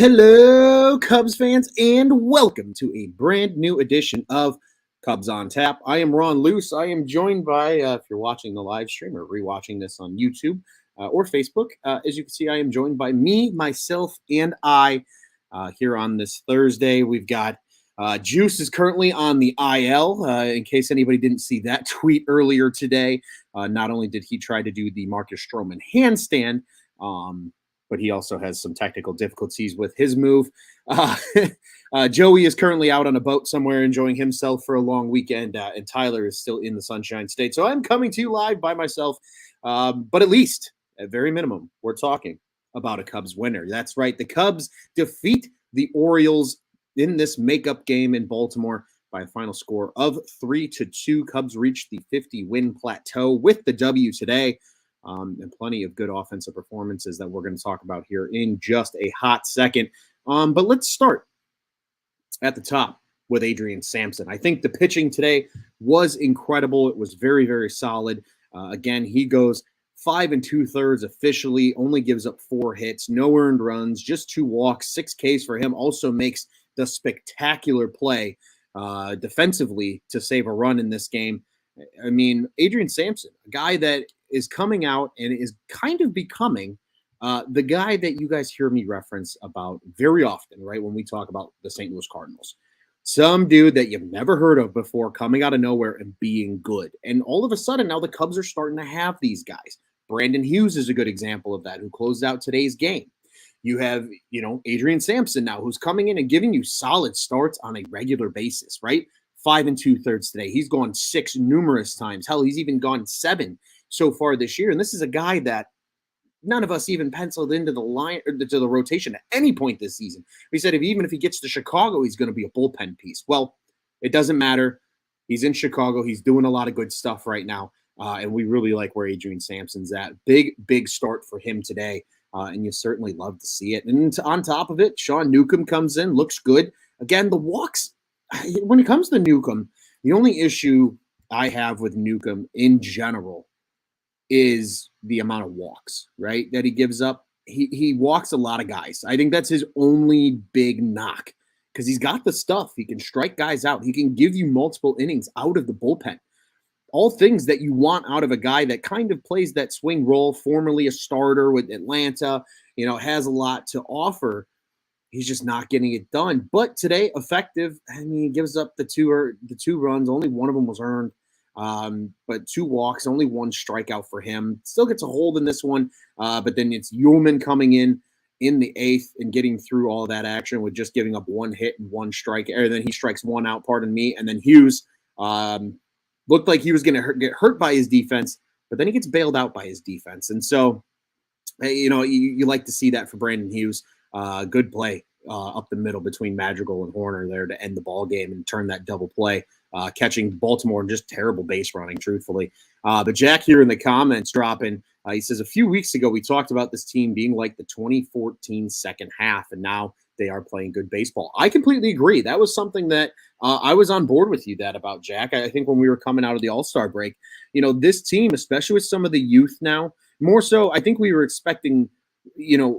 Hello, Cubs fans, and welcome to a brand new edition of Cubs on Tap. I am Ron Luce. I am joined by, if you're watching the live stream or rewatching this on YouTube or Facebook, as you can see, I am joined by me, myself, and I here on this Thursday. We've got Juice is currently on the IL. In case anybody didn't see that tweet earlier today, not only did he try to do the Marcus Stroman handstand, but he also has some technical difficulties with his move. Joey is currently out on a boat somewhere enjoying himself for a long weekend, and Tyler is still in the Sunshine State. So I'm coming to you live by myself, but at least, at very minimum, we're talking about a Cubs winner. That's right. The Cubs defeat the Orioles in this makeup game in Baltimore by a final score of 3-2. Cubs reached the 50-win plateau with the W today. And plenty of good offensive performances that we're going to talk about here in just a hot second. But let's start at the top with Adrian Sampson. I think the pitching today was incredible. It was very, very solid. Again, he goes 5 2/3 officially, only gives up 4 hits, no earned runs, just 2 walks, 6 Ks for him. Also makes the spectacular play defensively to save a run in this game. I mean, Adrian Sampson, a guy that is coming out and is kind of becoming the guy that you guys hear me reference about very often, right, when we talk about the St. Louis Cardinals. Some dude that you've never heard of before coming out of nowhere and being good. And all of a sudden, now the Cubs are starting to have these guys. Brandon Hughes is a good example of that, who closed out today's game. You have, Adrian Sampson now, who's coming in and giving you solid starts on a regular basis, right? 5 2/3 today. He's gone 6 numerous times. Hell, he's even gone 7 so far this year. And this is a guy that none of us even penciled into the line or to the rotation at any point this season. We said even if he gets to Chicago, he's going to be a bullpen piece. Well, it doesn't matter. He's in Chicago. He's doing a lot of good stuff right now. And we really like where Adrian Sampson's at. Big start for him today. And you certainly love to see it. And on top of it, Sean Newcomb comes in, looks good. Again, the walks. When it comes to Newcomb, the only issue I have with Newcomb in general is the amount of walks, right, that he gives up. He walks a lot of guys. I think that's his only big knock because he's got the stuff. He can strike guys out. He can give you multiple innings out of the bullpen. All things that you want out of a guy that kind of plays that swing role, formerly a starter with Atlanta, has a lot to offer. He's just not getting it done. But today, effective. I mean, he gives up the two runs. Only one of them was earned. But 2 walks, only 1 strikeout for him. Still gets a hold in this one. But then it's Ullman coming in the 8th and getting through all that action with just giving up 1 hit and 1 strike. Or then he strikes 1 out, pardon me. And then Hughes looked like he was going to get hurt by his defense, but then he gets bailed out by his defense. And so, you like to see that for Brandon Hughes. Good play up the middle between Madrigal and Horner there to end the ball game and turn that double play, catching Baltimore and just terrible base running, truthfully. But Jack here in the comments dropping, he says, a few weeks ago we talked about this team being like the 2014 second half, and now they are playing good baseball. I completely agree. That was something that I was on board with you about, Jack. I think when we were coming out of the All-Star break, this team, especially with some of the youth now, more so, I think we were expecting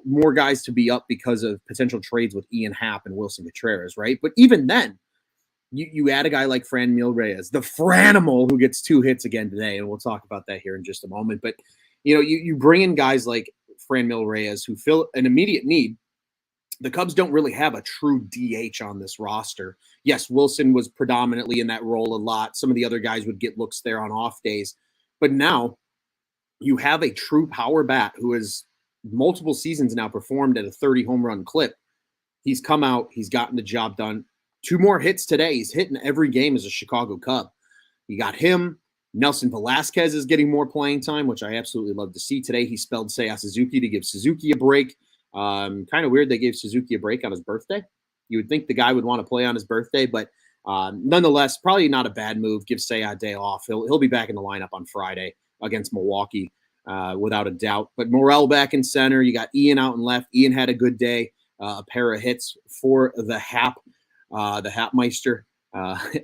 more guys to be up because of potential trades with Ian Happ and Wilson Contreras, right? But even then, you add a guy like Franmil Reyes, the Franimal, who gets 2 hits again today, and we'll talk about that here in just a moment. But, you bring in guys like Franmil Reyes who fill an immediate need. The Cubs don't really have a true DH on this roster. Yes, Wilson was predominantly in that role a lot. Some of the other guys would get looks there on off days. But now you have a true power bat who has multiple seasons now performed at a 30 home run clip. He's come out. He's gotten the job done. 2 more hits today. He's hitting every game as a Chicago Cub. You got him. Nelson Velasquez is getting more playing time, which I absolutely love to see today. He spelled Seiya Suzuki to give Suzuki a break. Kind of weird they gave Suzuki a break on his birthday. You would think the guy would want to play on his birthday, but nonetheless, probably not a bad move. Give Seiya a day off. He'll be back in the lineup on Friday against Milwaukee, without a doubt. But Morel back in center. You got Ian out and left. Ian had a good day. A pair of hits for the Hapmeister,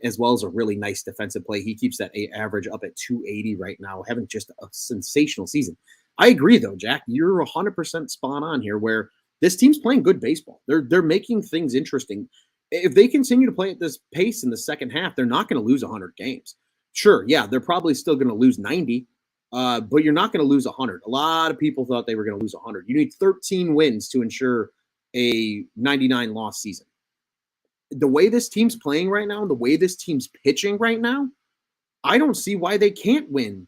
as well as a really nice defensive play. He keeps that average up at 280 right now, having just a sensational season. I agree, though, Jack. You're 100% spot on here where This team's playing good baseball. They're making things interesting. If they continue to play at this pace in the second half, they're not going to lose 100 games. Sure, yeah, they're probably still going to lose 90, but you're not going to lose 100. A lot of people thought they were going to lose 100. You need 13 wins to ensure a 99 loss season. The way this team's playing right now, the way this team's pitching right now, I don't see why they can't win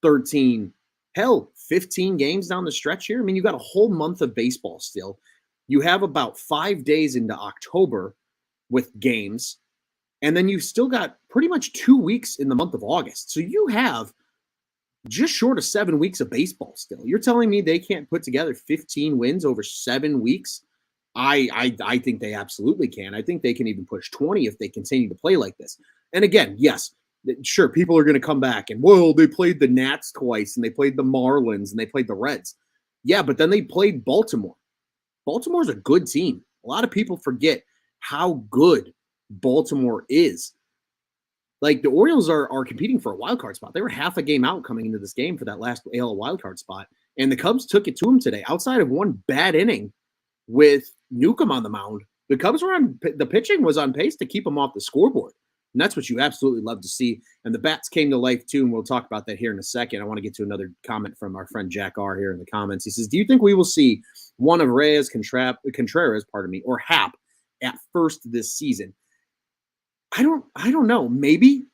13, hell, 15 games down the stretch here. I mean, you got a whole month of baseball still. You have about 5 days into October with games, and then you've still got pretty much 2 weeks in the month of August. So you have just short of 7 weeks of baseball still. You're telling me they can't put together 15 wins over 7 weeks? I think they absolutely can. I think they can even push 20 if they continue to play like this. And again, yes, sure, people are going to come back and, well, they played the Nats twice and they played the Marlins and they played the Reds. Yeah, but then they played Baltimore. Baltimore's a good team. A lot of people forget how good Baltimore is. Like, the Orioles are competing for a wild card spot. They were half a game out coming into this game for that last AL wild card spot, and the Cubs took it to them today. Outside of one bad inning with Newcomb on the mound, the Cubs were on the pitching was on pace to keep them off the scoreboard. And that's what you absolutely love to see. And the bats came to life too, and we'll talk about that here in a second. I want to get to another comment from our friend Jack R here in the comments. He says, do you think we will see one of Reyes, Contreras, or Happ at first this season? I don't know. Maybe.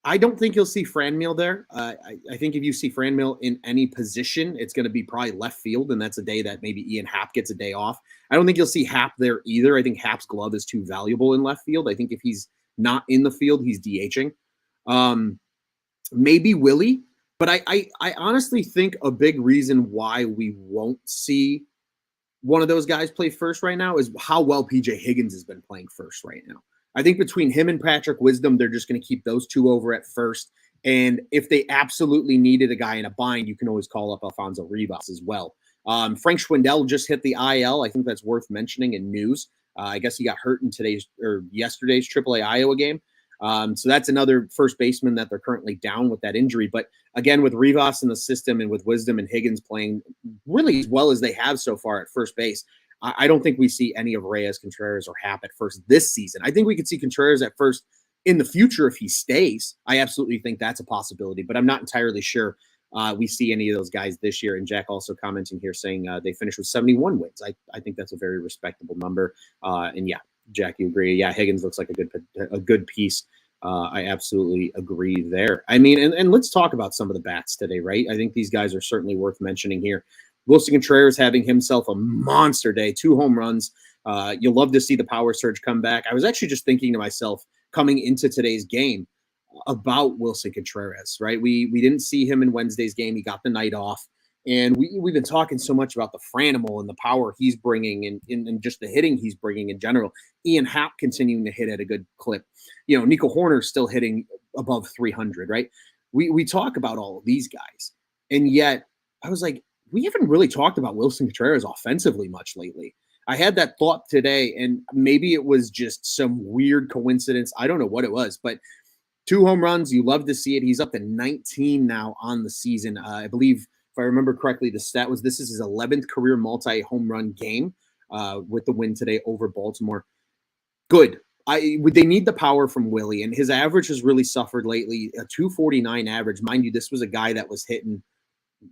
I don't think you'll see Franmil there. I think if you see Franmil in any position, it's going to be probably left field, and that's a day that maybe Ian Happ gets a day off. I don't think you'll see Happ there either. I think Happ's glove is too valuable in left field. I think if he's not in the field, he's DHing. Maybe Willie, but I honestly think a big reason why we won't see one of those guys play first right now is how well PJ Higgins has been playing first right now. I think between him and Patrick Wisdom, they're just going to keep those two over at first. And if they absolutely needed a guy in a bind, you can always call up Alfonso Rivas as well. Frank Schwendell just hit the IL. I think that's worth mentioning in news. I guess he got hurt in yesterday's AAA Iowa game. So that's another first baseman that they're currently down with that injury. But again, with Rivas in the system and with Wisdom and Higgins playing really as well as they have so far at first base, I don't think we see any of Reyes, Contreras, or Happ at first this season. I think we could see Contreras at first in the future if he stays. I absolutely think that's a possibility, but I'm not entirely sure we see any of those guys this year. And Jack also commenting here saying they finished with 71 wins. I think that's a very respectable number. And yeah, Jack, you agree? Yeah, Higgins looks like a good piece. I absolutely agree there. I mean, and let's talk about some of the bats today, right? I think these guys are certainly worth mentioning here. Willson Contreras having himself a monster day, 2 home runs. You'll love to see the power surge come back. I was actually just thinking to myself coming into today's game about Willson Contreras, right? We didn't see him in Wednesday's game. He got the night off. And we've been talking so much about the Franimal and the power he's bringing and just the hitting he's bringing in general. Ian Happ continuing to hit at a good clip. You know, Nico Horner's still hitting above 300, right? We talk about all of these guys. And yet I was like, we haven't really talked about Willson Contreras offensively much lately. I had that thought today, and maybe it was just some weird coincidence. I don't know what it was, but 2 home runs. You love to see it. He's up to 19 now on the season. I believe, if I remember correctly, the stat was this is his 11th career multi-home run game with the win today over Baltimore. Good. They need the power from Willie, and his average has really suffered lately. A 249 average. Mind you, this was a guy that was hitting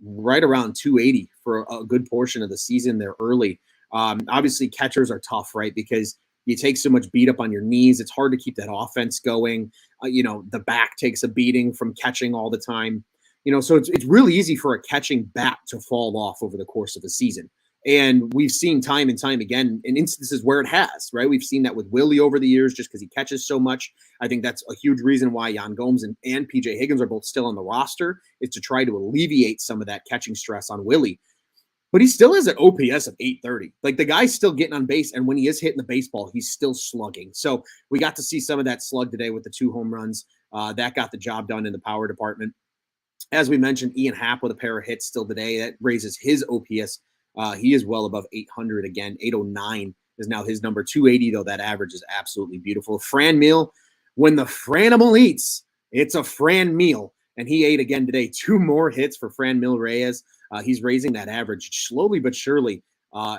right around 280 for a good portion of the season there early. Obviously, catchers are tough, right? Because you take so much beat up on your knees. It's hard to keep that offense going. The back takes a beating from catching all the time. So it's really easy for a catching bat to fall off over the course of a season. And we've seen time and time again in instances where it has, right? We've seen that with Willie over the years just because he catches so much. I think that's a huge reason why Yan Gomes and PJ Higgins are both still on the roster, is to try to alleviate some of that catching stress on Willie. But he still has an OPS of 830. Like, the guy's still getting on base, and when he is hitting the baseball, he's still slugging. So we got to see some of that slug today with the 2 home runs. That got the job done in the power department. As we mentioned, Ian Happ with a pair of hits still today. That raises his OPS. He is well above 800 again. 809 is now his number. 280, though, that average is absolutely beautiful. Franmil, when the Franimal eats, it's a Fran meal. And he ate again today. 2 more hits for Franmil Reyes. He's raising that average slowly but surely.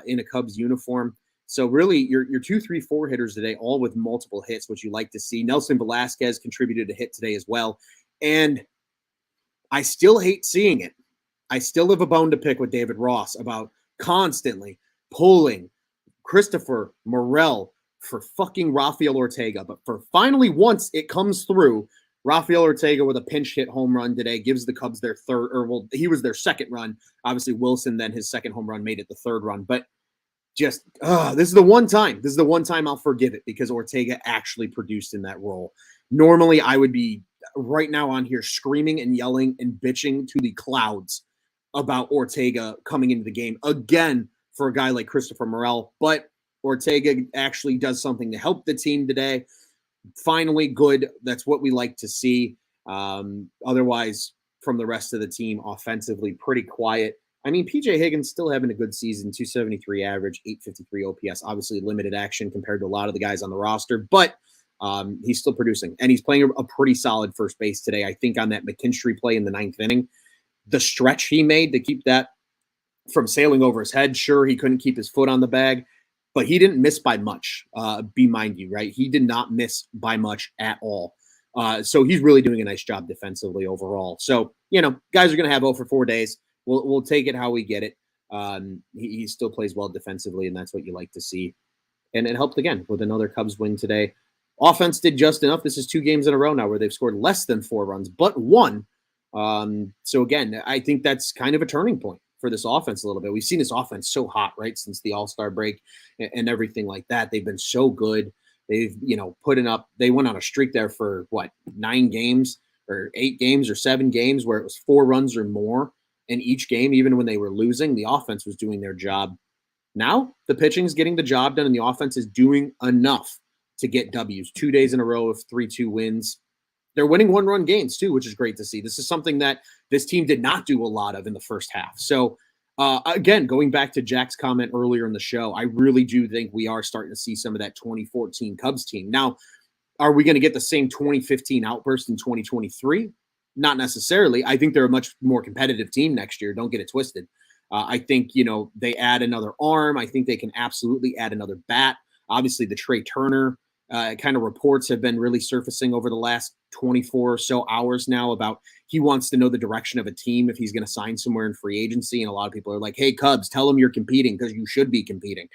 in a Cubs uniform. So really, your 2, 3, 4 hitters today, all with multiple hits, which you like to see. Nelson Velasquez contributed a hit today as well. And I still hate seeing it. I still have a bone to pick with David Ross about constantly pulling Christopher Morel for fucking Rafael Ortega. But for finally, once it comes through, Rafael Ortega with a pinch hit home run today gives the Cubs their third, or well, he was their second run. Obviously, Wilson, then his second home run made it the third run. But just, this is the one time. This is the one time I'll forgive it because Ortega actually produced in that role. Normally, I would be right now on here screaming and yelling and bitching to the clouds about Ortega coming into the game again for a guy like Christopher Morel. But Ortega actually does something to help the team today. Finally, good. That's what we like to see. Otherwise, from the rest of the team, offensively, pretty quiet. I mean, PJ Higgins still having a good season, 273 average, 853 OPS. Obviously, limited action compared to a lot of the guys on the roster, but he's still producing. And he's playing a pretty solid first base today. I think on that McKinstry play in the 9th inning, the stretch he made to keep that from sailing over his head. Sure, he couldn't keep his foot on the bag, but he didn't miss by much. Be mind you, right? He did not miss by much at all. So he's really doing a nice job defensively overall. So, guys are going to have 0 for 4 days. We'll take it how we get it. He still plays well defensively, and that's what you like to see. And it helped again with another Cubs win today. Offense did just enough. This is 2 games in a row now where they've scored less than 4 runs, but 1. So again, I think that's kind of a turning point for this offense a little bit. We've seen this offense so hot, right, since the All-Star break and everything like that. They've been so good. They've, they went on a streak there for 9 games or 8 games or 7 games where it was 4 runs or more in each game. Even when they were losing, the offense was doing their job. Now the pitching is getting the job done and the offense is doing enough to get W's. 2 days in a row of 3-2 wins. They're winning 1-run games too, which is great to see. This is something that this team did not do a lot of in the first half. So again, going back to Jack's comment earlier in the show, I really do think we are starting to see some of that 2014 Cubs team. Now, are we going to get the same 2015 outburst in 2023? Not necessarily. I think they're a much more competitive team next year. Don't get it twisted. I think, they add another arm. I think they can absolutely add another bat. Obviously, the Trey Turner kind of reports have been really surfacing over the last 24 or so hours now about he wants to know the direction of a team if he's going to sign somewhere in free agency. And a lot of people are like, hey, Cubs, tell them you're competing because you should be competing.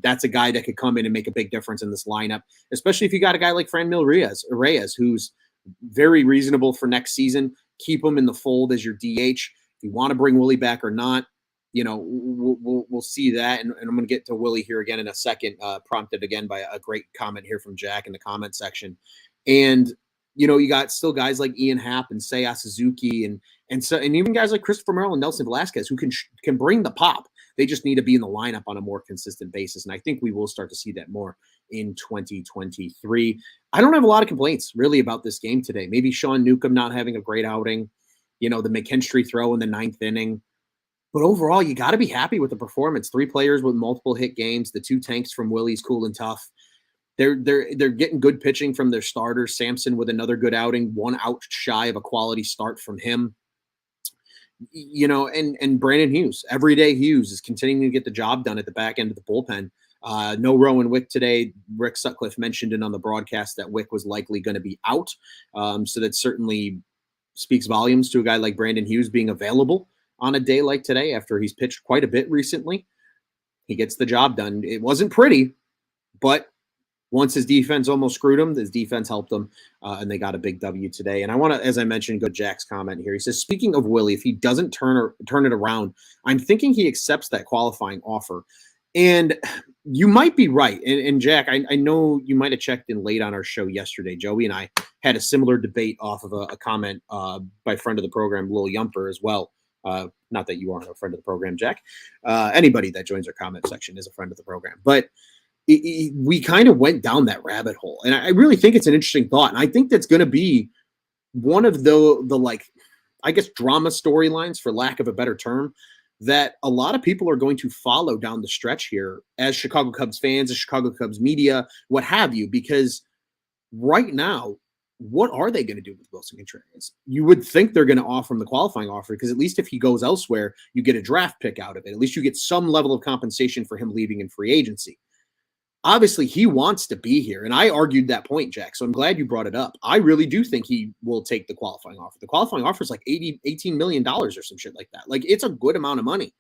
That's a guy that could come in and make a big difference in this lineup, especially if you got a guy like Franmil Reyes, who's very reasonable for next season. Keep him in the fold as your DH. If you want to bring Willie back or not, we'll see that. And I'm going to get to Willie here again in a second, prompted again by a great comment here from Jack in the comment section. And, you got still guys like Ian Happ and Seiya Suzuki and even guys like Christopher Morel and Nelson Velasquez who can bring the pop. They just need to be in the lineup on a more consistent basis. And I think we will start to see that more in 2023. I don't have a lot of complaints really about this game today. Maybe Sean Newcomb not having a great outing, the McKinstry throw in the 9th inning. But overall, you got to be happy with the performance. 3 players with multiple hit games. The 2 tanks from Willie's cool and tough. They're getting good pitching from their starters. Sampson with another good outing, 1 out shy of a quality start from him. And Brandon Hughes, everyday Hughes, is continuing to get the job done at the back end of the bullpen. No Rowan Wick today. Rick Sutcliffe mentioned it on the broadcast that Wick was likely going to be out. So that certainly speaks volumes to a guy like Brandon Hughes being available on a day like today after he's pitched quite a bit recently. He gets the job done. It wasn't pretty, but once his defense almost screwed him, his defense helped him, and they got a big W today. And I want to, as I mentioned, go to Jack's comment here. He says, speaking of Willie, if he doesn't turn it around, I'm thinking he accepts that qualifying offer. And you might be right. And Jack, I know you might have checked in late on our show yesterday. Joey and I had a similar debate off of a comment by friend of the program, Lil Yumper, as well. Not that you aren't a friend of the program, Jack. Anybody that joins our comment section is a friend of the program. But we kind of went down that rabbit hole. And I really think it's an interesting thought. And I think that's going to be one of the drama storylines, for lack of a better term, that a lot of people are going to follow down the stretch here as Chicago Cubs fans, as Chicago Cubs media, what have you, because right now what are they going to do with Wilson Contreras? You would think they're going to offer him the qualifying offer, because at least if he goes elsewhere, you get a draft pick out of it. At least you get some level of compensation for him leaving in free agency. Obviously, he wants to be here. And I argued that point, Jack. So I'm glad you brought it up. I really do think he will take the qualifying offer. The qualifying offer is like $18 million or some shit like that. Like, it's a good amount of money.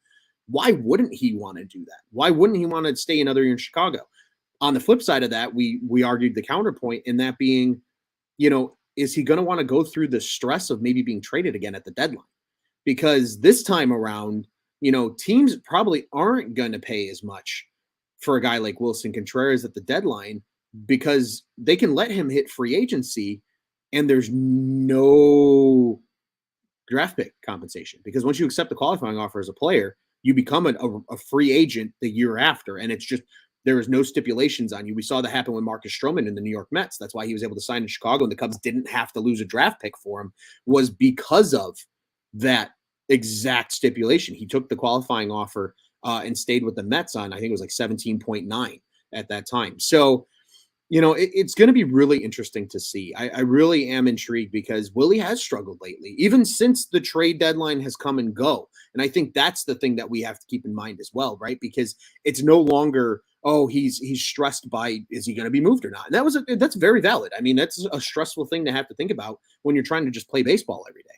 Why wouldn't he want to do that? Why wouldn't he want to stay another year in Chicago? On the flip side of that, we argued the counterpoint, in that being, is he going to want to go through the stress of maybe being traded again at the deadline? Because this time around, teams probably aren't going to pay as much for a guy like Wilson Contreras at the deadline, because they can let him hit free agency and there's no draft pick compensation. Because once you accept the qualifying offer as a player, you become a free agent the year after. And it's just, there is no stipulations on you. We saw that happen with Marcus Stroman in the New York Mets. That's why he was able to sign in Chicago, and the Cubs didn't have to lose a draft pick for him, was because of that exact stipulation. He took the qualifying offer and stayed with the Mets on, I think it was like 17.9 at that time. So, it's going to be really interesting to see. I really am intrigued, because Willie has struggled lately, even since the trade deadline has come and go. And I think that's the thing that we have to keep in mind as well, right? Because it's no longer, oh, he's stressed by, is he going to be moved or not? And that's very valid. I mean, that's a stressful thing to have to think about when you're trying to just play baseball every day.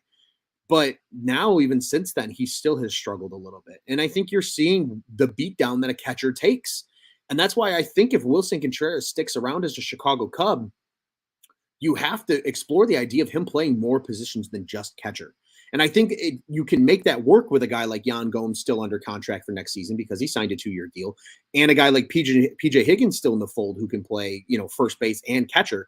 But now, even since then, he still has struggled a little bit. And I think you're seeing the beatdown that a catcher takes. And that's why I think if Wilson Contreras sticks around as a Chicago Cub, you have to explore the idea of him playing more positions than just catcher. And I think you can make that work with a guy like Yan Gomes still under contract for next season, because he signed a 2-year deal, and a guy like PJ Higgins still in the fold, who can play, first base and catcher.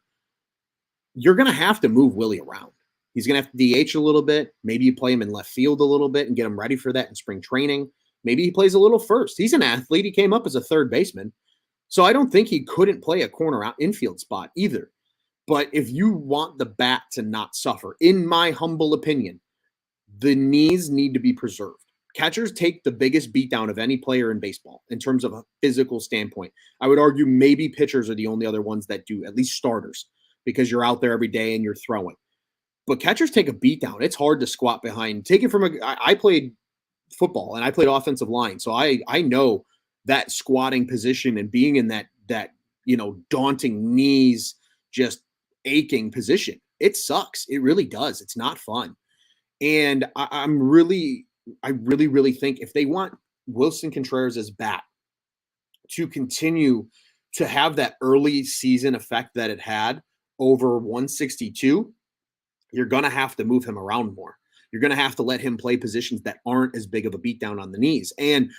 You're going to have to move Willie around. He's going to have to DH a little bit. Maybe you play him in left field a little bit and get him ready for that in spring training. Maybe he plays a little first. He's an athlete. He came up as a third baseman. So I don't think he couldn't play a corner out infield spot either. But if you want the bat to not suffer, in my humble opinion, the knees need to be preserved. Catchers take the biggest beatdown of any player in baseball in terms of a physical standpoint. I would argue maybe pitchers are the only other ones that do, at least starters, because you're out there every day and you're throwing. But catchers take a beatdown. It's hard to squat behind. Take it from I played football and I played offensive line. So I know that squatting position and being in that daunting knees, just aching position. It sucks. It really does. It's not fun. And I really think if they want Wilson Contreras' bat to continue to have that early season effect that it had over 162, you're going to have to move him around more. You're going to have to let him play positions that aren't as big of a beatdown on the knees. And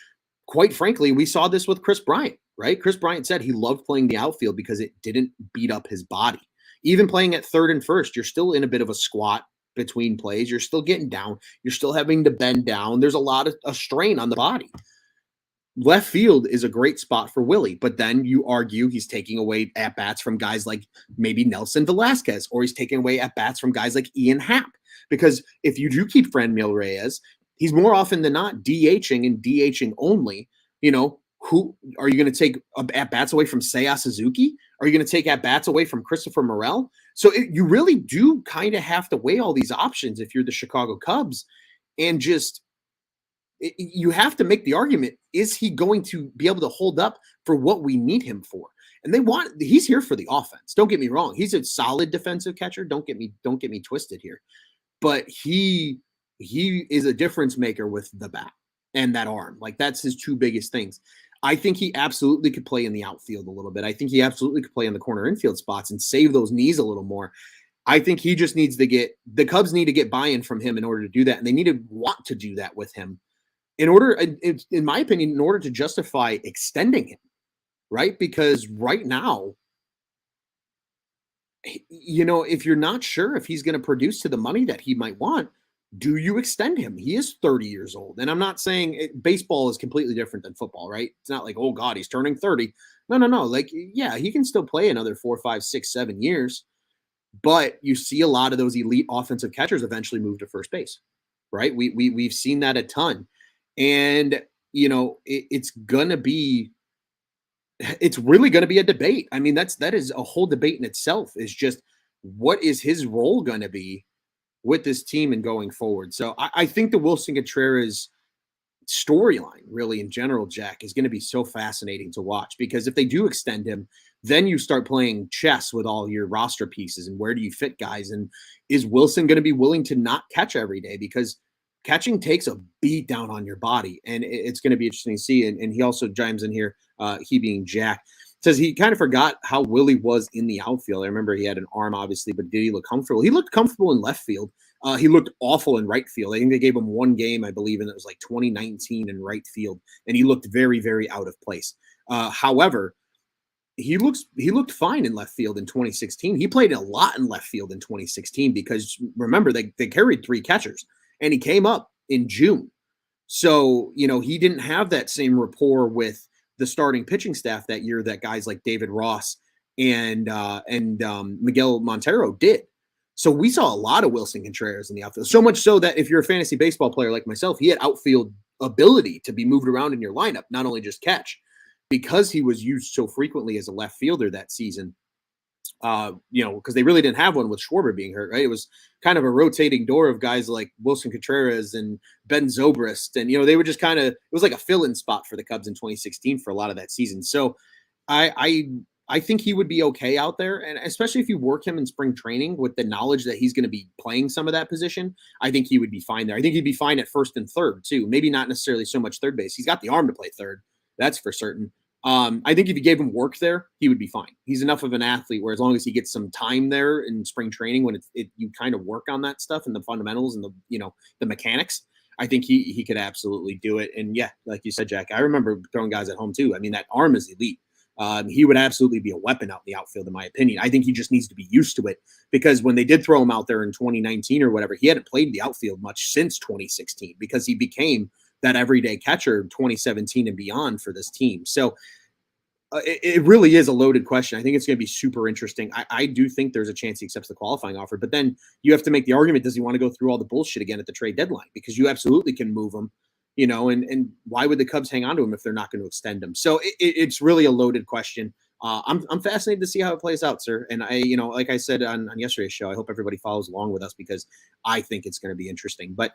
quite frankly, we saw this with Chris Bryant, right? Chris Bryant said he loved playing the outfield because it didn't beat up his body. Even playing at third and first, you're still in a bit of a squat between plays. You're still getting down. You're still having to bend down. There's a lot of a strain on the body. Left field is a great spot for Willie, but then you argue he's taking away at-bats from guys like maybe Nelson Velasquez, or he's taking away at-bats from guys like Ian Happ. Because if you do keep Franmil Reyes, he's more often than not DHing and DHing only. Who are you going to take at-bats away from Seiya Suzuki? Are you going to take at-bats away from Christopher Morel? So you really do kind of have to weigh all these options if you're the Chicago Cubs, and just you have to make the argument, is he going to be able to hold up for what we need him for? And he's here for the offense. Don't get me wrong. He's a solid defensive catcher. Don't get me twisted here. But he is a difference maker with the bat and that arm. Like, that's his two biggest things. I think he absolutely could play in the outfield a little bit. I think he absolutely could play in the corner infield spots and save those knees a little more. I think he just needs to the Cubs need to get buy-in from him in order to do that. And they need to want to do that with him in my opinion, in order to justify extending him, right? Because right now, if you're not sure if he's going to produce to the money that he might want, do you extend him? He is 30 years old. And I'm not saying baseball is completely different than football, right? It's not like, oh God, he's turning 30. No. Like, yeah, he can still play another 4, 5, 6, 7 years. But you see a lot of those elite offensive catchers eventually move to first base, right? We've seen that a ton. And, it's really going to be a debate. I mean, that is a whole debate in itself, is just what is his role going to be with this team and going forward. So I think the Wilson Contreras storyline, really in general, Jack, is going to be so fascinating to watch, because if they do extend him, then you start playing chess with all your roster pieces and where do you fit guys, and is Wilson going to be willing to not catch every day, because catching takes a beat down on your body, and it's going to be interesting to see. And he also chimes in here, he being Jack, says he kind of forgot how Willie was in the outfield. I remember he had an arm, obviously, but did he look comfortable? He looked comfortable in left field. He looked awful in right field. I think they gave him one game, I believe, and it was like 2019 in right field, and he looked very, very out of place. However, he looked fine in left field in 2016. He played a lot in left field in 2016 because remember they carried 3 catchers, and he came up in June. So, he didn't have that same rapport with the starting pitching staff that year that guys like David Ross and Miguel Montero did. So we saw a lot of Wilson Contreras in the outfield, so much so that if you're a fantasy baseball player like myself, he had outfield ability to be moved around in your lineup, not only just catch, because he was used so frequently as a left fielder that season. Because they really didn't have one with Schwarber being hurt, right? It was kind of a rotating door of guys like Wilson Contreras and Ben Zobrist. And, they were just it was like a fill-in spot for the Cubs in 2016 for a lot of that season. So I think he would be okay out there. And especially if you work him in spring training with the knowledge that he's going to be playing some of that position, I think he would be fine there. I think he'd be fine at first and third too. Maybe not necessarily so much third base. He's got the arm to play third. That's for certain. I think if you gave him work there, he would be fine. He's enough of an athlete where as long as he gets some time there in spring training, when you kind of work on that stuff and the fundamentals and the mechanics, I think he could absolutely do it. And yeah, like you said, Jack, I remember throwing guys at home too. I mean, that arm is elite. He would absolutely be a weapon out in the outfield, in my opinion. I think he just needs to be used to it, because when they did throw him out there in 2019 or whatever, he hadn't played the outfield much since 2016, because he became that everyday catcher 2017 and beyond for this team. So it really is a loaded question. I think it's going to be super interesting. I do think there's a chance he accepts the qualifying offer, but then you have to make the argument, does he want to go through all the bullshit again at the trade deadline? Because you absolutely can move him, and why would the Cubs hang on to him if they're not going to extend him? So it's really a loaded question. I'm fascinated to see how it plays out, sir. And like I said on yesterday's show, I hope everybody follows along with us, because I think it's going to be interesting. But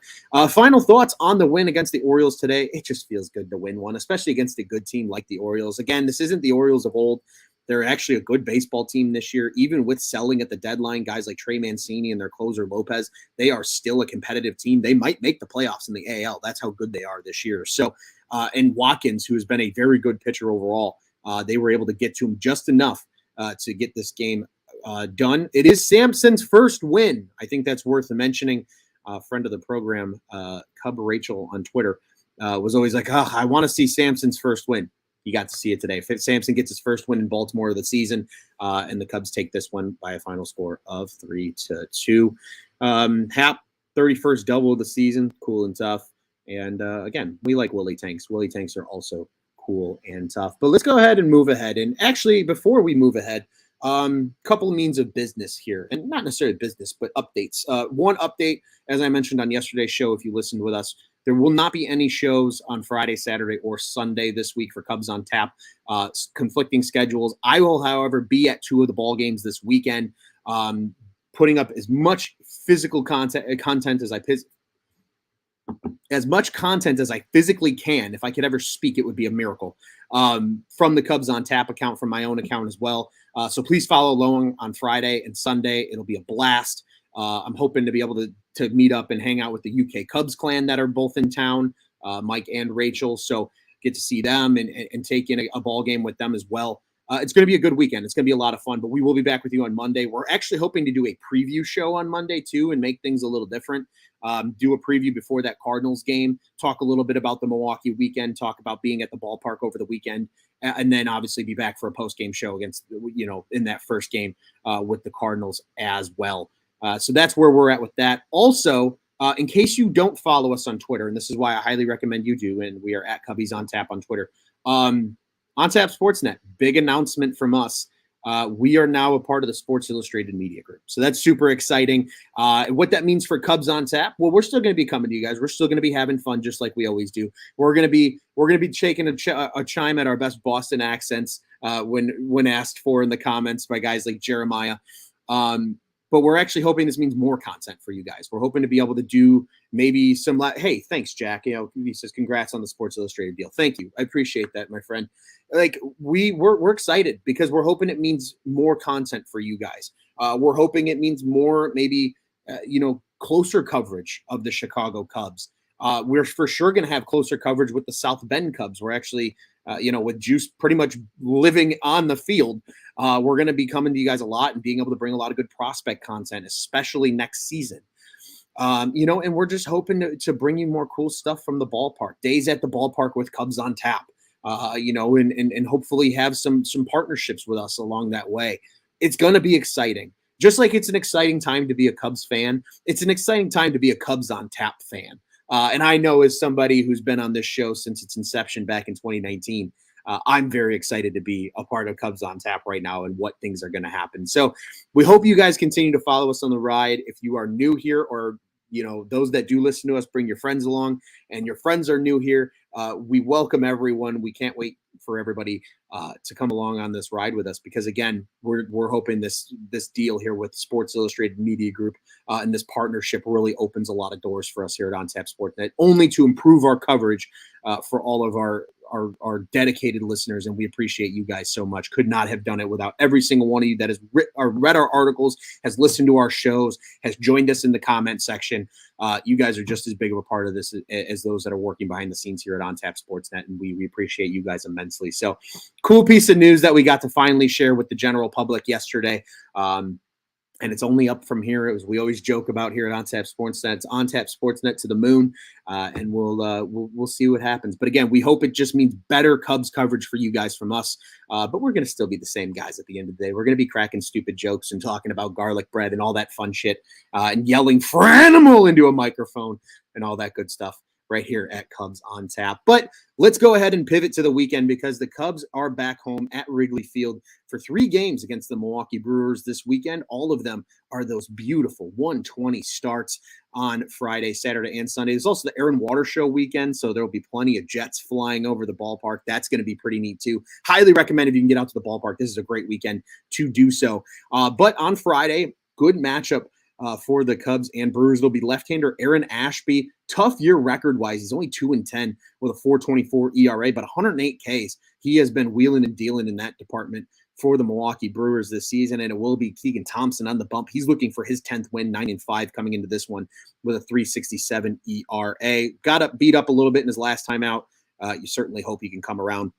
final thoughts on the win against the Orioles today. It just feels good to win one, especially against a good team like the Orioles. Again, this isn't the Orioles of old. They're actually a good baseball team this year, even with selling at the deadline guys like Trey Mancini and their closer Lopez. They are still a competitive team. They might make the playoffs in the AL. That's how good they are this year. So, and Watkins, who has been a very good pitcher overall, they were able to get to him just enough to get this game done. It is Sampson's first win. I think that's worth mentioning. Friend of the program, Cub Rachel on Twitter, was always like, I want to see Sampson's first win. You got to see it today. Sampson gets his first win in Baltimore of the season, and the Cubs take this one by a final score of 3-2. Hap, 31st double of the season, cool and tough. And again, we like Willie Tanks. Willie Tanks are also cool and tough. But let's go ahead and move ahead. And actually, before we move ahead, couple of means of business here, and not necessarily business, but updates. One update, as I mentioned on yesterday's show, if you listened with us, there will not be any shows on Friday, Saturday, or Sunday this week for Cubs on Tap. Conflicting schedules. I will, however, be at 2 of the ball games this weekend, putting up as much physical content as much content as I physically can. If I could ever speak, it would be a miracle. From the Cubs on Tap account, from my own account as well. So please follow along on Friday and Sunday. It'll be a blast. I'm hoping to be able to meet up and hang out with the UK Cubs clan that are both in town, Mike and Rachel. So get to see them and take in a ball game with them as well. It's going to be a good weekend. It's going to be a lot of fun, but we will be back with you on Monday. We're actually hoping to do a preview show on Monday too and make things a little different. Do a preview before that Cardinals game, talk a little bit about the Milwaukee weekend, talk about being at the ballpark over the weekend, and then obviously be back for a post-game show against, in that first game with the Cardinals as well. So that's where we're at with that. Also, in case you don't follow us on Twitter, and this is why I highly recommend you do, and we are at Cubbies on Tap on Twitter. On Tap Sportsnet, big announcement from us. We are now a part of the Sports Illustrated Media Group. So that's super exciting. What that means for Cubs on Tap, well, we're still going to be coming to you guys. We're still going to be having fun just like we always do. We're going to be taking a chime at our best Boston accents when asked for in the comments by guys like Jeremiah. but we're actually hoping this means more content for you guys. We're hoping to be able to do maybe some, hey, thanks, Jack. He says, congrats on the Sports Illustrated deal. Thank you. I appreciate that, my friend. Like we're excited because we're hoping it means more content for you guys. We're hoping it means more, maybe, closer coverage of the Chicago Cubs. We're for sure going to have closer coverage with the South Bend Cubs. We're actually, with Juice pretty much living on the field, we're going to be coming to you guys a lot and being able to bring a lot of good prospect content, especially next season. And we're just hoping to bring you more cool stuff from the ballpark, days at the ballpark with Cubs on Tap, and hopefully have some partnerships with us along that way. It's going to be exciting. Just like it's an exciting time to be a Cubs fan, it's an exciting time to be a Cubs on Tap fan. And I know, as somebody who's been on this show since its inception back in 2019, I'm very excited to be a part of Cubs on Tap right now and what things are going to happen. So we hope you guys continue to follow us on the ride. If you are new here, or those that do listen to us, bring your friends along, and your friends are new here, we welcome everyone. We can't wait for everybody to come along on this ride with us, because again, we're hoping this deal here with Sports Illustrated Media Group and this partnership really opens a lot of doors for us here at OnTap Sportsnet, only to improve our coverage for all of our dedicated listeners, and we appreciate you guys so much. Could not have done it without every single one of you that has read our articles, has listened to our shows, has joined us in the comment section. You guys are just as big of a part of this as those that are working behind the scenes here at OnTap Sportsnet, and we appreciate you guys immensely. So, cool piece of news that we got to finally share with the general public yesterday. And it's only up from here. We always joke about here at OnTap Sportsnet. It's OnTap Sportsnet to the moon, and we'll see what happens. But again, we hope it just means better Cubs coverage for you guys from us. But we're going to still be the same guys at the end of the day. We're going to be cracking stupid jokes and talking about garlic bread and all that fun shit, and yelling "Franimal" into a microphone and all that good stuff right here at Cubs on Tap. But let's go ahead and pivot to the weekend, because the Cubs are back home at Wrigley Field for 3 games against the Milwaukee Brewers this weekend. All of them are those beautiful 1:20 starts on Friday, Saturday, and Sunday. There's also the Aaron Waters Show weekend, so there will be plenty of jets flying over the ballpark. That's going to be pretty neat too. Highly recommend, if you can get out to the ballpark, this is a great weekend to do so. But on Friday, good matchup for the Cubs and Brewers. There'll be left-hander Aaron Ashby. Tough year record-wise. He's only 2-10 with a 4.24 ERA, but 108 Ks. He has been wheeling and dealing in that department for the Milwaukee Brewers this season, and it will be Keegan Thompson on the bump. He's looking for his 10th win, 9-5 coming into this one with a 3.67 ERA. Got beat up a little bit in his last time out. You certainly hope he can come around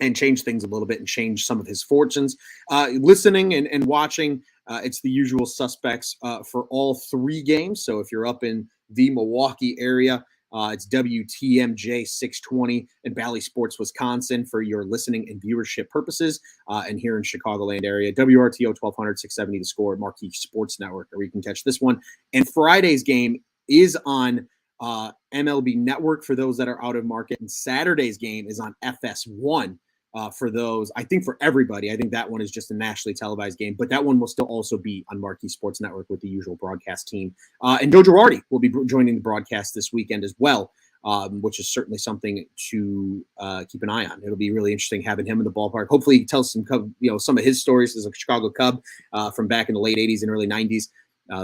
and change things a little bit and change some of his fortunes. Listening and watching, it's the usual suspects for all 3 games. So if you're up in the Milwaukee area, it's WTMJ 620 and Bally Sports, Wisconsin for your listening and viewership purposes. And here in Chicagoland area, WRTO 1200 670 The Score, Marquee Sports Network, where you can catch this one. And Friday's game is on MLB Network for those that are out of market, and Saturday's game is on FS1 for those. I think for everybody, I think that one is just a nationally televised game, but that one will still also be on Marquee Sports Network with the usual broadcast team. And Joe Girardi will be joining the broadcast this weekend as well, which is certainly something to keep an eye on. It'll be really interesting having him in the ballpark. Hopefully he tells some of his stories as a Chicago Cub from back in the late 80s and early 90s.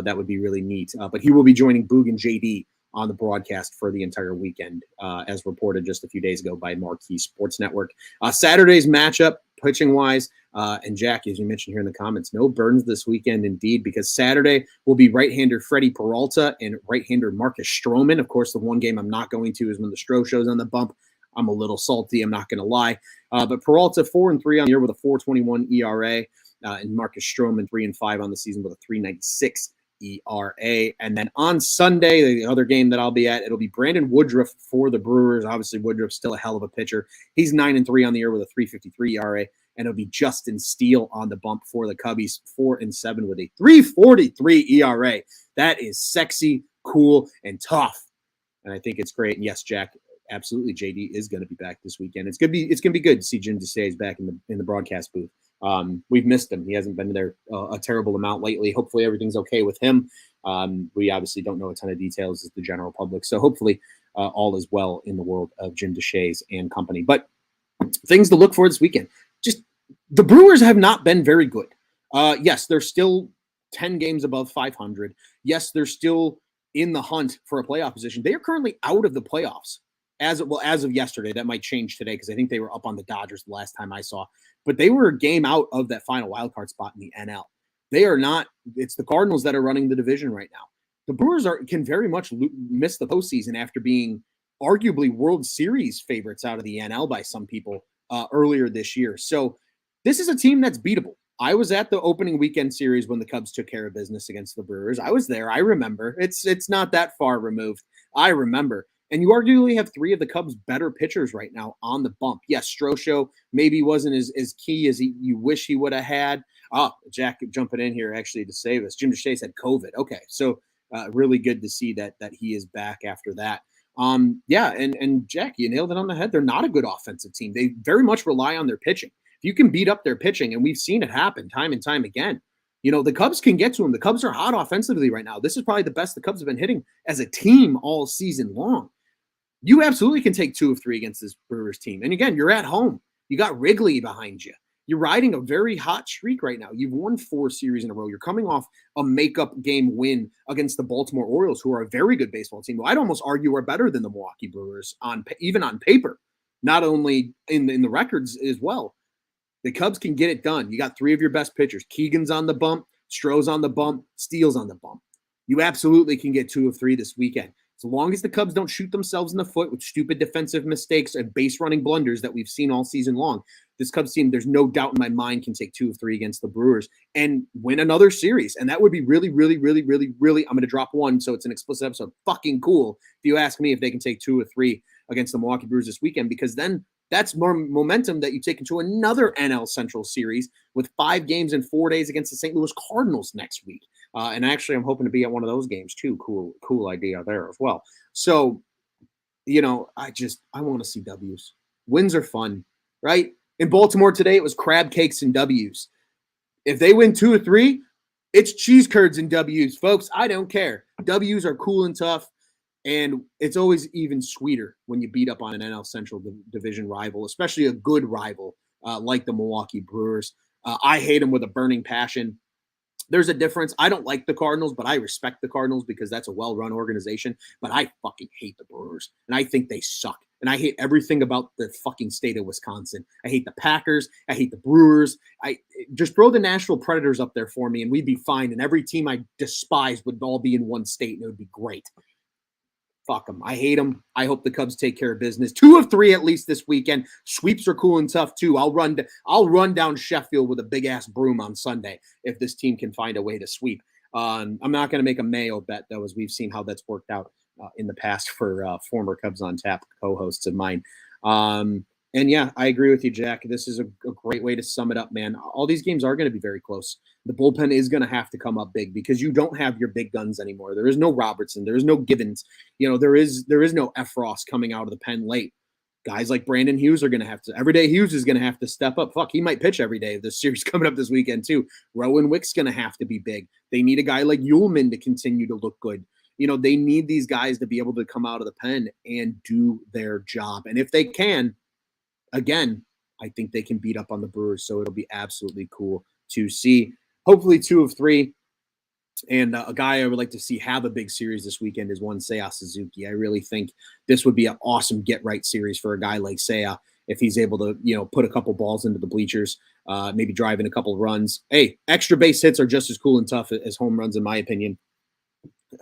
That would be really neat. But he will be joining Boog and JD on the broadcast for the entire weekend, as reported just a few days ago by Marquee Sports Network. Saturday's matchup, pitching-wise, and Jack, as you mentioned here in the comments, no Burns this weekend indeed, because Saturday will be right-hander Freddie Peralta and right-hander Marcus Stroman. Of course, the one game I'm not going to is when the Stro Show's on the bump. I'm a little salty, I'm not going to lie. But Peralta 4-3 on the year with a 4.21 ERA, and Marcus Stroman 3-5 on the season with a 3.96 ERA. And then on Sunday, the other game that I'll be at, it'll be Brandon Woodruff for the Brewers. Obviously, Woodruff's still a hell of a pitcher. He's 9-3 on the year with a 3.53 ERA, and it'll be Justin Steele on the bump for the Cubbies, 4-7 with a 3.43 ERA. That is sexy, cool, and tough, and I think it's great. And yes, Jack, absolutely, JD is going to be back this weekend. It's gonna be good to see Jim DeSays back in the broadcast booth. We've missed him. He hasn't been there a terrible amount lately. Hopefully everything's okay with him. We obviously don't know a ton of details as the general public, so hopefully all is well in the world of Jim DeShays and company. But things to look for this weekend. Just the Brewers have not been very good. Yes, they're still 10 games above 500. Yes, they're still in the hunt for a playoff position. They are currently out of the playoffs as of yesterday. That might change today because I think they were up on the Dodgers the last time I saw. But they were a game out of that final wildcard spot in the NL. They are not. It's the Cardinals that are running the division right now. The Brewers can very much miss the postseason after being arguably World Series favorites out of the NL by some people earlier this year. So this is a team that's beatable. I was at the opening weekend series when the Cubs took care of business against the Brewers. I was there. I remember. It's not that far removed. I remember. And you arguably have three of the Cubs' better pitchers right now on the bump. Yes, Strosho maybe wasn't as key as you wish he would have had. Jack jumping in here actually to save us. Jim Deshaies had COVID. Okay, so really good to see that he is back after that. And Jack, you nailed it on the head. They're not a good offensive team. They very much rely on their pitching. If you can beat up their pitching, and we've seen it happen time and time again, the Cubs can get to them. The Cubs are hot offensively right now. This is probably the best the Cubs have been hitting as a team all season long. You absolutely can take 2 of 3 against this Brewers team. And again, you're at home. You got Wrigley behind you. You're riding a very hot streak right now. You've won 4 series in a row. You're coming off a makeup game win against the Baltimore Orioles, who are a very good baseball team. I'd almost argue are better than the Milwaukee Brewers even on paper, not only in the records as well. The Cubs can get it done. You got 3 of your best pitchers. Keegan's on the bump, Stroh's on the bump, Steele's on the bump. You absolutely can get 2 of 3 this weekend. As long as the Cubs don't shoot themselves in the foot with stupid defensive mistakes and base running blunders that we've seen all season long, this Cubs team, there's no doubt in my mind, can take 2 of 3 against the Brewers and win another series. And that would be really, really, really, really, really, I'm going to drop one so it's an explicit episode, fucking cool if you ask me if they can take 2 of 3 against the Milwaukee Brewers this weekend, because then that's more momentum that you take into another NL Central series with 5 games in 4 days against the St. Louis Cardinals next week. And actually, I'm hoping to be at one of those games too. Cool idea there as well. So, I want to see W's. Wins are fun, right? In Baltimore today, it was crab cakes and W's. If they win 2 or 3, it's cheese curds and W's, folks. I don't care. W's are cool and tough. And it's always even sweeter when you beat up on an NL Central division rival, especially a good rival like the Milwaukee Brewers. I hate them with a burning passion. There's a difference. I don't like the Cardinals, but I respect the Cardinals because that's a well-run organization. But I fucking hate the Brewers, and I think they suck. And I hate everything about the fucking state of Wisconsin. I hate the Packers. I hate the Brewers. I just throw the Nashville Predators up there for me, and we'd be fine. And every team I despise would all be in one state, and it would be great. Fuck them. I hate them. I hope the Cubs take care of business. 2 of 3 at least this weekend. Sweeps are cool and tough too. I'll run down Sheffield with a big ass broom on Sunday if this team can find a way to sweep. I'm not going to make a Mayo bet though, as we've seen how that's worked out in the past for former Cubs on Tap co-hosts of mine. And yeah, I agree with you, Jack. This is a great way to sum it up, man. All these games are going to be very close. The bullpen is going to have to come up big because you don't have your big guns anymore. There is no Robertson. There is no Givens. There is no Efros coming out of the pen late. Guys like Brandon Hughes are going to have to. Everyday Hughes is going to have to step up. Fuck, he might pitch every day of this series coming up this weekend too. Rowan Wick's going to have to be big. They need a guy like Ullman to continue to look good. They need these guys to be able to come out of the pen and do their job. And if they can, again, I think they can beat up on the Brewers, so it'll be absolutely cool to see. Hopefully 2 of 3. And a guy I would like to see have a big series this weekend is one Seiya Suzuki. I really think this would be an awesome get-right series for a guy like Seiya if he's able to, put a couple balls into the bleachers, maybe drive in a couple of runs. Hey, extra base hits are just as cool and tough as home runs, in my opinion.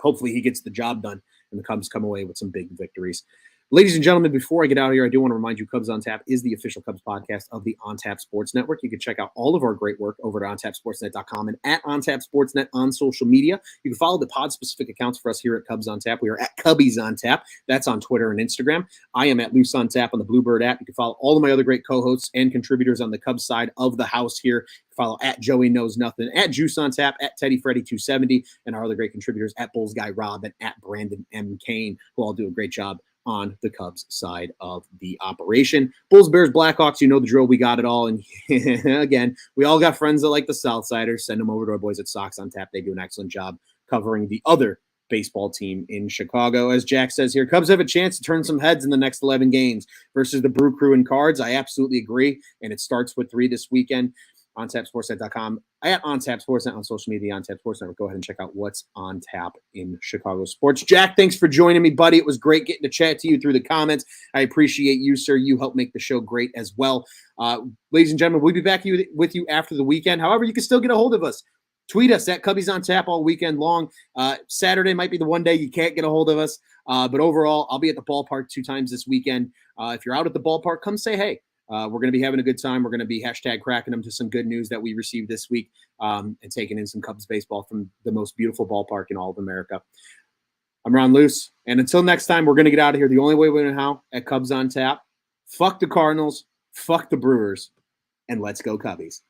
Hopefully he gets the job done and the Cubs come away with some big victories. Ladies and gentlemen, before I get out of here, I do want to remind you Cubs on Tap is the official Cubs podcast of the On Tap Sports Network. You can check out all of our great work over at ontapsportsnet.com and at ontapsportsnet on social media. You can follow the pod-specific accounts for us here at Cubs on Tap. We are at Cubbies on Tap. That's on Twitter and Instagram. I am at Loose on Tap on the Bluebird app. You can follow all of my other great co-hosts and contributors on the Cubs side of the house here. Follow at Joey Knows Nothing, at Juice on Tap, at Teddy Freddy 270, and our other great contributors at Bulls Guy Rob and at Brandon M. Kane, who all do a great job on the Cubs side of the operation. Bulls, Bears, Blackhawks, you know the drill. We got it all. And again, we all got friends that like the Southsiders. Send them over to our boys at Sox on Tap. They do an excellent job covering the other baseball team in Chicago. As Jack says here, Cubs have a chance to turn some heads in the next 11 games versus the Brew Crew and Cards. I absolutely agree. And it starts with 3 this weekend. OnTapSportsNet.com, at OnTapSportsNet on social media, OnTap Sports Network. Go ahead and check out what's on tap in Chicago sports. Jack, thanks for joining me, buddy. It was great getting to chat to you through the comments. I appreciate you, sir. You helped make the show great as well. Ladies and gentlemen, we'll be back with you after the weekend. However, you can still get a hold of us. Tweet us at Cubbies on Tap all weekend long. Saturday might be the one day you can't get a hold of us. But overall, I'll be at the ballpark 2 times this weekend. If you're out at the ballpark, come say hey. We're going to be having a good time. We're going to be hashtag cracking them to some good news that we received this week and taking in some Cubs baseball from the most beautiful ballpark in all of America. I'm Ron Luce. And until next time, we're going to get out of here the only way we know how at Cubs on Tap. Fuck the Cardinals. Fuck the Brewers. And let's go Cubbies.